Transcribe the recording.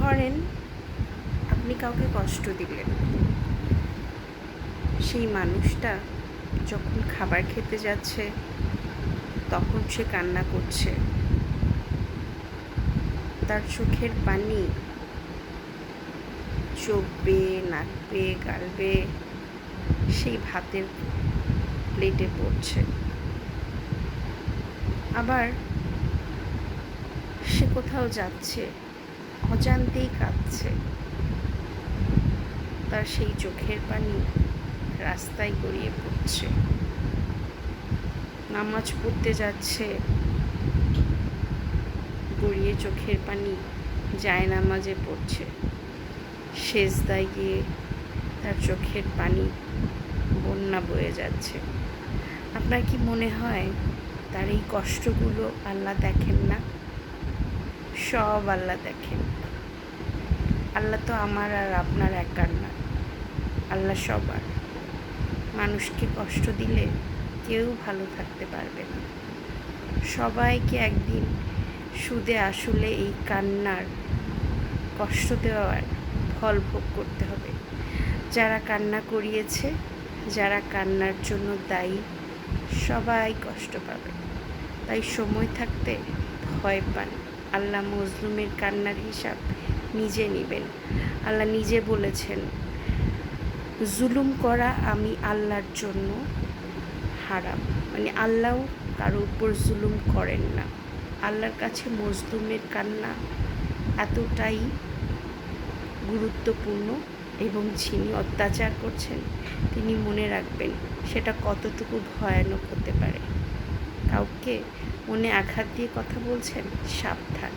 ধরেন আপনি কাউকে কষ্ট দিলেন, সেই মানুষটা যখন খাবার খেতে যাচ্ছে তখন সে কান্না করছে, তার চোখের পানি চোখ বেয়ে, নাক বেয়ে, গাল বেয়ে সেই ভাতের প্লেটে পড়ছে। আবার সে কোথাও যাচ্ছে, অজান্তেই কাঁদছে, তার সেই চোখের পানি রাস্তায় গড়িয়ে পড়ছে। নামাজ পড়তে যাচ্ছে, গড়িয়ে চোখের পানি জায়নামাজে পড়ছে। সেজদায় গিয়ে তার চোখের পানি বন্যা বয়ে যাচ্ছে। আপনার কি মনে হয় তার এই কষ্টগুলো আল্লাহ দেখেন না? সব আল্লাহ দেখেন। আল্লাহ তো আমার আর আপনার একার না, আল্লাহ সবার। মানুষকে কষ্ট দিলে কেউ ভালো থাকতে পারবে না। সবাইকে একদিন সুদে আসলে এই কান্নার, কষ্ট দেওয়ার ফল ভোগ করতে হবে। যারা কান্না করিয়েছে, যারা কান্নার জন্য দায়ী, সবাই কষ্ট পাবে। তাই সময় থাকতে ভয় পান। আল্লাহ মজলুমের কান্নার হিসাব নিজে নেবেন। আল্লাহ নিজে বলেছেন, জুলুম করা আমি আল্লাহর জন্য হারাম। মানে আল্লাহও কারো উপর জুলুম করেন না। আল্লাহর কাছে মজলুমের কান্না এতটাই গুরুত্বপূর্ণ, এবং যিনি অত্যাচার করছেন তিনি মনে রাখবেন সেটা কতটুকু ভয়ানক হতে পারে। কাউকে মনে আঘাত দিয়ে কথা বলছেন, সাবধান।